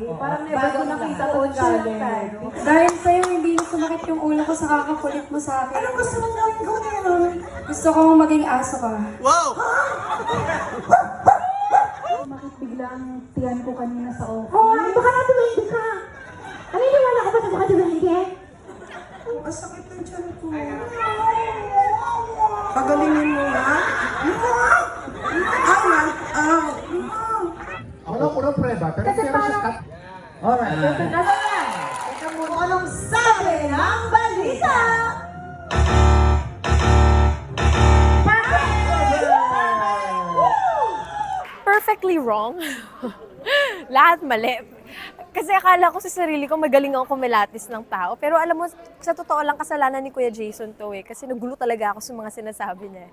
Parang never ko nakita ko galing. Dahil sa'yo, hindi sumakit yung ulo ko sa kakakulit mo sa akin. Anong gusto mong gawin ko ngayon? Gusto kong maging aso ka. Bakit biglang tiyan ko kanina sa office? Ay, baka natuloy ka! Naniniwala ka ba na baka tuloy? Ang sakit ng tiyan ko. Pagalingin mo na. Unang preba, pero Kasi pero sa parang- cut. Alright. Nasa yan! Teka muna, anong sabi ng balita? Perfectly wrong. Lahat mali. Kasi akala ko sa sarili ko magaling ako kumilatis ng tao. Pero alam mo, sa totoo lang kasalanan ni Kuya Jason to eh. Kasi nagulo talaga ako sa mga sinasabi niya.